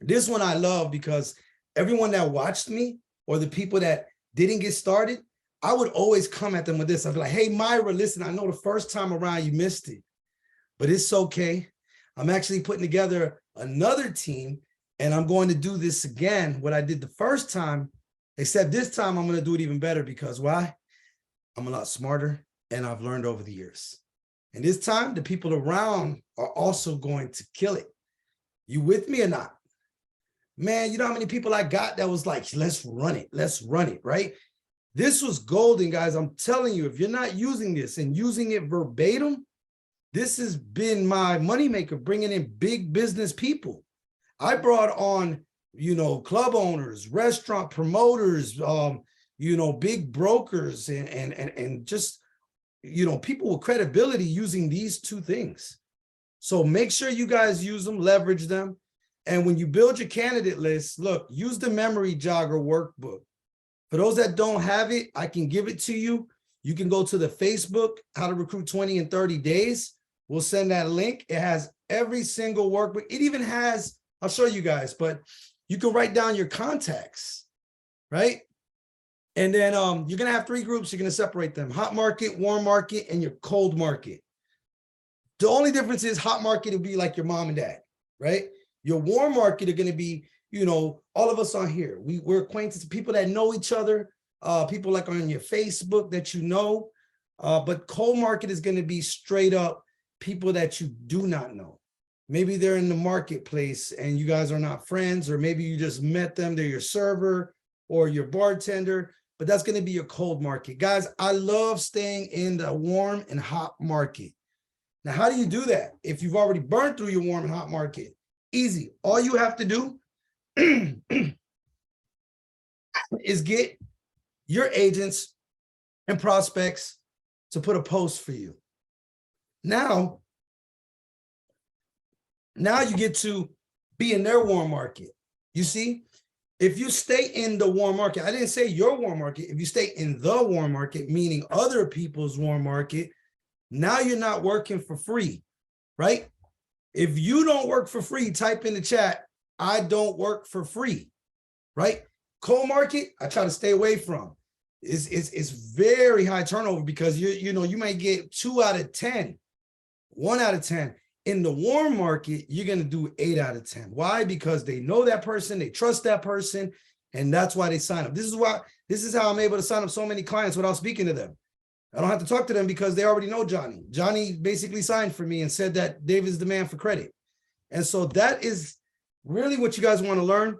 this one I love because everyone that watched me or the people that didn't get started, I would always come at them with this. I'd be like, hey, Myra, listen, I know the first time around you missed it, but it's okay. I'm actually putting together another team and I'm going to do this again, what I did the first time, except this time I'm going to do it even better because why? I'm a lot smarter and I've learned over the years. And this time the people around are also going to kill it. You with me or not? Man, you know how many people I got that was like, let's run it, right? This was golden, guys. I'm telling you, if you're not using this and using it verbatim, this has been my moneymaker, bringing in big business people. I brought on, you know, club owners, restaurant promoters, you know, big brokers and just, you know, people with credibility using these two things. So make sure you guys use them, leverage them. And when you build your candidate list, look, use the memory jogger workbook. For those that don't have it, I can give it to you. You can go to the Facebook, How to Recruit 20 in 30 Days. We'll send that link. It has every single workbook. It even has, I'll show you guys, but you can write down your contacts, right? And then you're going to have 3 groups. You're going to separate them: hot market, warm market, and your cold market. The only difference is hot market will be like your mom and dad, right? Your warm market are going to be you know, all of us on here, we're acquaintances, people that know each other, people like on your Facebook that you know, but cold market is going to be straight up people that you do not know. Maybe they're in the marketplace and you guys are not friends, or maybe you just met them, they're your server or your bartender, but that's going to be your cold market. Guys, I love staying in the warm and hot market. Now, how do you do that? If you've already burned through your warm and hot market, easy. All you have to do is get your agents and prospects to put a post for you. Now you get to be in their warm market. You see, if you stay in the warm market, I didn't say your warm market, if you stay in the warm market, meaning other people's warm market, now you're not working for free, right? If you don't work for free, type in the chat, I don't work for free, right? Cold market, I try to stay away from. It's very high turnover because you might get 2 out of 10, 1 out of 10. In the warm market, you're going to do 8 out of 10. Why? Because they know that person, they trust that person, and that's why they sign up. This is how I'm able to sign up so many clients without speaking to them. I don't have to talk to them because they already know Johnny. Johnny basically signed for me and said that Dave is the man for credit. And so that is really what you guys want to learn.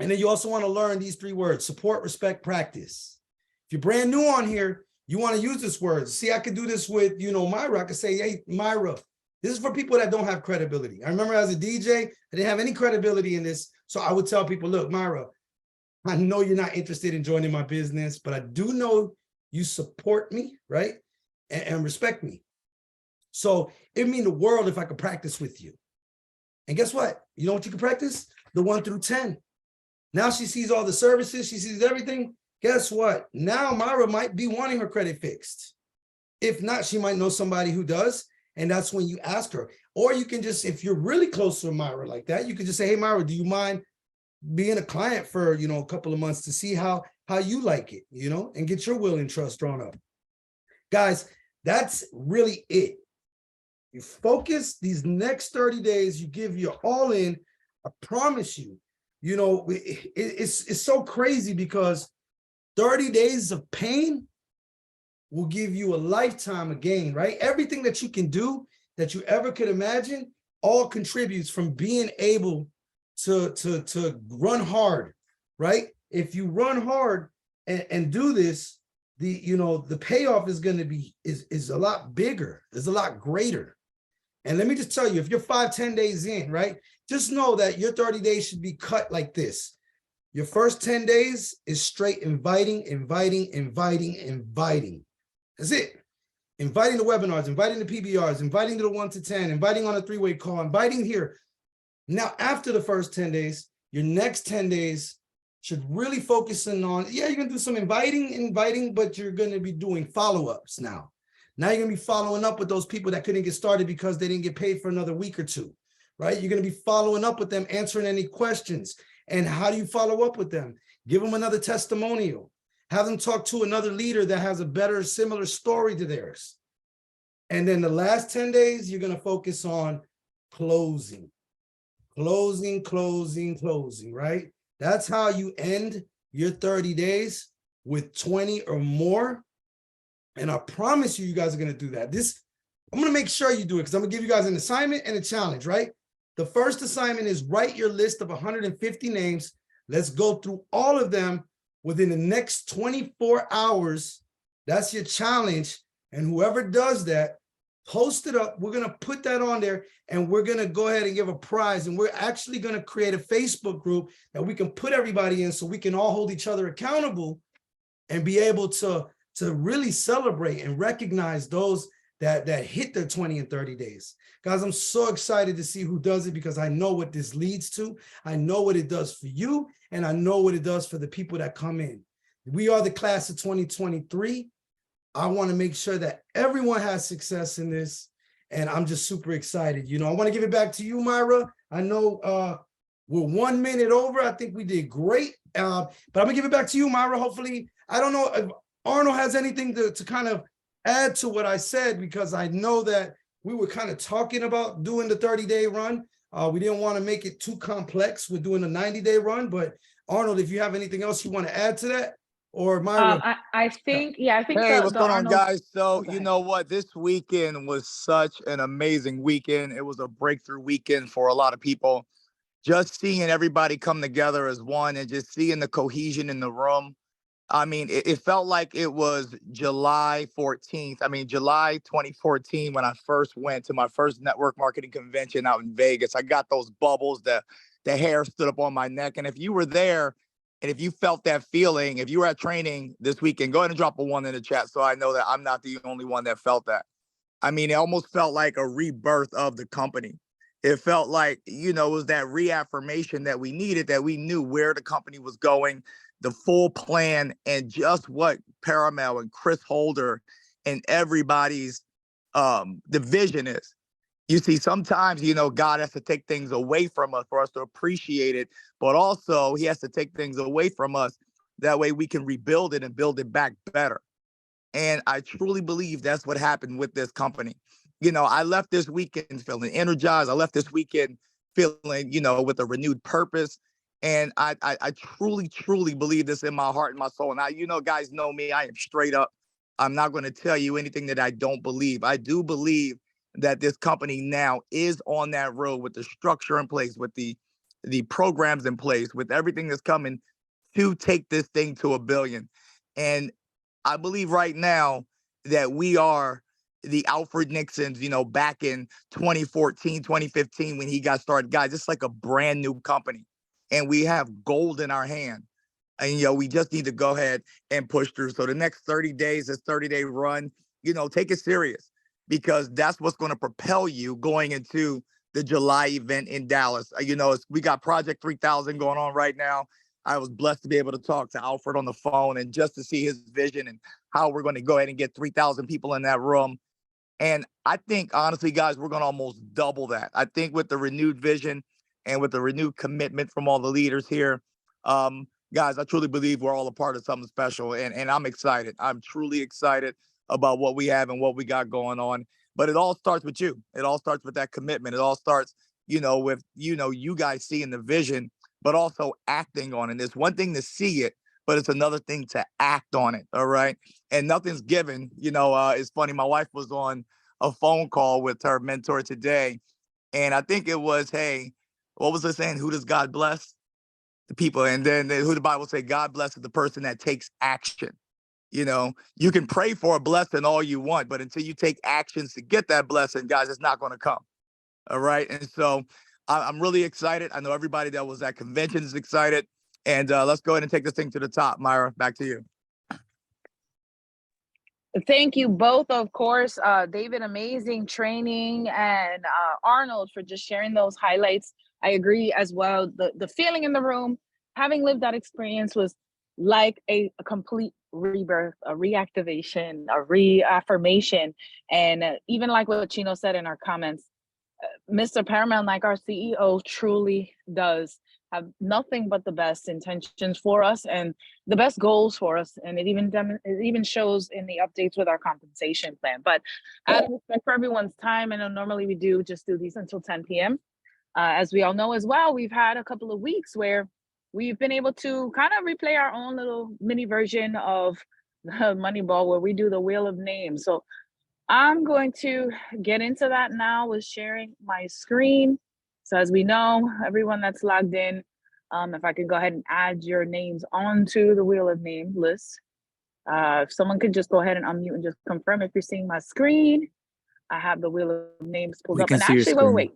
And then you also want to learn these 3 words: support, respect, practice. If you're brand new on here, you want to use this word. See, I could do this with, Myra. I could say, hey, Myra, this is for people that don't have credibility. I remember as a DJ, I didn't have any credibility in this. So I would tell people, look, Myra, I know you're not interested in joining my business, but I do know you support me, right? And respect me. So it'd mean the world if I could practice with you. And guess what? You know what you can practice? The 1 through 10. Now she sees all the services, she sees everything. Guess what? Now Myra might be wanting her credit fixed. If not, she might know somebody who does. And that's when you ask her. Or you can just, if you're really close to Myra like that, you can just say, hey, Myra, do you mind being a client for, a couple of months to see how you like it, and get your will and trust drawn up. Guys, that's really it. You focus these next 30 days, you give your all in. I promise you, it's so crazy because 30 days of pain will give you a lifetime of gain, right? Everything that you can do that you ever could imagine all contributes from being able to run hard, right? If you run hard and do this, the payoff is going to be is a lot bigger, is a lot greater. And let me just tell you, if you're 5-10 days in, right, just know that your 30 days should be cut like this. Your first 10 days is straight inviting. That's it. Inviting the webinars, inviting the PBRs, inviting to the 1 to 10, inviting on a 3-way call, inviting here. Now, after the first 10 days, your next 10 days should really focus on, you're going to do some inviting, but you're going to be doing follow-ups now. Now you're going to be following up with those people that couldn't get started because they didn't get paid for another week or 2, right? You're going to be following up with them, answering any questions. And how do you follow up with them? Give them another testimonial. Have them talk to another leader that has a better, similar story to theirs. And then the last 10 days, you're going to focus on closing, right? That's how you end your 30 days with 20 or more. And I promise you guys are going to do that. I'm going to make sure you do it because I'm going to give you guys an assignment and a challenge, right? The first assignment is write your list of 150 names. Let's go through all of them within the next 24 hours. That's your challenge. And whoever does that, post it up. We're going to put that on there and we're going to go ahead and give a prize. And we're actually going to create a Facebook group that we can put everybody in so we can all hold each other accountable and be able to really celebrate and recognize those that hit their 20 and 30 days. Guys, I'm so excited to see who does it because I know what this leads to. I know what it does for you, and I know what it does for the people that come in. We are the class of 2023. I want to make sure that everyone has success in this, and I'm just super excited. I want to give it back to you, Myra. I know we're 1 minute over. I think we did great, but I'm going to give it back to you, Myra. Hopefully, I don't know if Arnold has anything to kind of add to what I said, because I know that we were kind of talking about doing the 30-day run. We didn't want to make it too complex with doing a 90-day run, but Arnold, if you have anything else you want to add to that, or Myra? I think, yeah, I think Hey, what's going on, Arnold, guys? So, go you ahead. know what? This weekend was such an amazing weekend. It was a breakthrough weekend for a lot of people. Just seeing everybody come together as one and just seeing the cohesion in the room. I mean, it felt like it was July 14th. I mean, July 2014, when I first went to my first network marketing convention out in Vegas. I got those bubbles, the hair stood up on my neck. And if you were there and if you felt that feeling, if you were at training this weekend, go ahead and drop a 1 in the chat so I know that I'm not the only one that felt that. I mean, it almost felt like a rebirth of the company. It felt like, it was that reaffirmation that we needed, that we knew where the company was going, the full plan, and just what Paramount and Chris Holder and everybody's the vision is. You see, sometimes, God has to take things away from us for us to appreciate it, but also he has to take things away from us. That way we can rebuild it and build it back better. And I truly believe that's what happened with this company. I left this weekend feeling energized. I left this weekend feeling, with a renewed purpose. And I truly, truly believe this in my heart and my soul. And guys know me, I am straight up. I'm not going to tell you anything that I don't believe. I do believe that this company now is on that road with the structure in place, with the programs in place, with everything that's coming to take this thing to $1 billion. And I believe right now that we are the Alfred Nixons, back in 2014, 2015, when he got started. Guys, it's like a brand new company and we have gold in our hand. And, we just need to go ahead and push through. So the next 30 days, this 30-day run, take it serious, because that's what's going to propel you going into the July event in Dallas. We got Project 3000 going on right now. I was blessed to be able to talk to Alfred on the phone and just to see his vision and how we're going to go ahead and get 3,000 people in that room. And I think, honestly, guys, we're going to almost double that. I think with the renewed vision and with the renewed commitment from all the leaders here, guys, I truly believe we're all a part of something special. And I'm excited. I'm truly excited about what we have and what we got going on. But it all starts with you. It all starts with that commitment. It all starts, with, you guys seeing the vision, but also acting on it. It's one thing to see it, but it's another thing to act on it. All right. And nothing's given. It's funny. My wife was on a phone call with her mentor today. And I think it was, hey, what was it saying? Who does God bless? The people. And then who the Bible say God blesses the person that takes action. You can pray for a blessing all you want, but until you take actions to get that blessing, guys, it's not going to come. All right. And so I'm really excited. I know everybody that was at convention is excited. And let's go ahead and take this thing to the top. Myra, back to you. Thank you both, of course, David, amazing training, and Arnold for just sharing those highlights. I agree as well. The feeling in the room, having lived that experience, was like a complete rebirth, a reactivation, a reaffirmation. And even like what Chino said in our comments, Mr. Paramount, like our CEO, truly does have nothing but the best intentions for us and the best goals for us. And it even shows in the updates with our compensation plan. But out of respect for everyone's time, I know normally we just do these until 10 p.m. As we all know as well, we've had a couple of weeks where we've been able to kind of replay our own little mini version of the Moneyball, where we do the Wheel of Names. So I'm going to get into that now with sharing my screen. So as we know, everyone that's logged in, if I can go ahead and add your names onto the Wheel of Name list. If someone could just go ahead and unmute and just confirm if you're seeing my screen. I have the Wheel of Names pulled up. And actually, wait.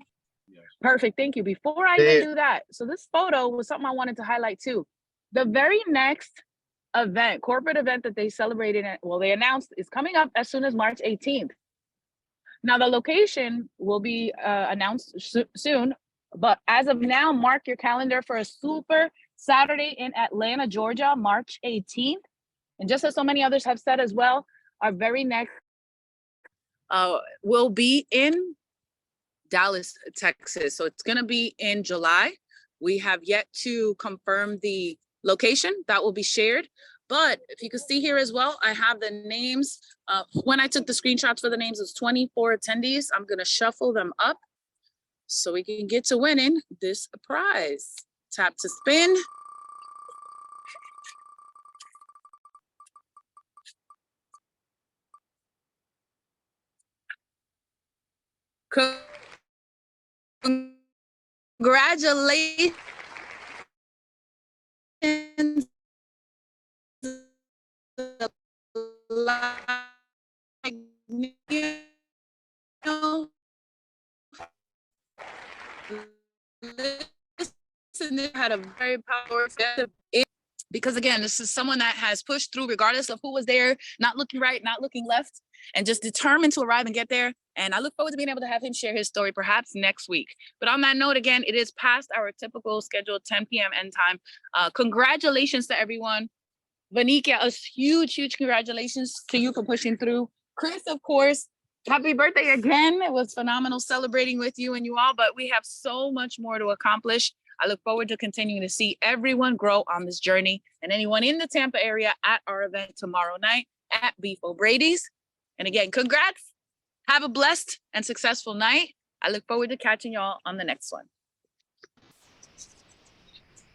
Perfect, thank you. Before I even do that, so this photo was something I wanted to highlight too. The very next event, corporate event that they celebrated, they announced is coming up as soon as March 18th. Now the location will be announced soon, but as of now, mark your calendar for a super Saturday in Atlanta, Georgia, March 18th. And just as so many others have said as well, our very next will be in Dallas, Texas. So it's going to be in July. We have yet to confirm the location that will be shared. But if you can see here as well, I have the names. When I took the screenshots for the names, it was 24 attendees. I'm going to shuffle them up so we can get to winning this prize. Tap to spin. Congratulations. Listen, had a very powerful, because again, this is someone that has pushed through regardless of who was there, not looking right, not looking left, and just determined to arrive and get there. And I look forward to being able to have him share his story perhaps next week. But on that note, again, it is past our typical scheduled 10 p.m. end time. Congratulations to everyone. Vanika, a huge congratulations to you for pushing through. Chris, of course, happy birthday again. It was phenomenal celebrating with you and you all, but we have so much more to accomplish. I look forward to continuing to see everyone grow on this journey, and anyone in the Tampa area at our event tomorrow night at Beef O'Brady's. And again, congrats. Have a blessed and successful night. I look forward to catching y'all on the next one.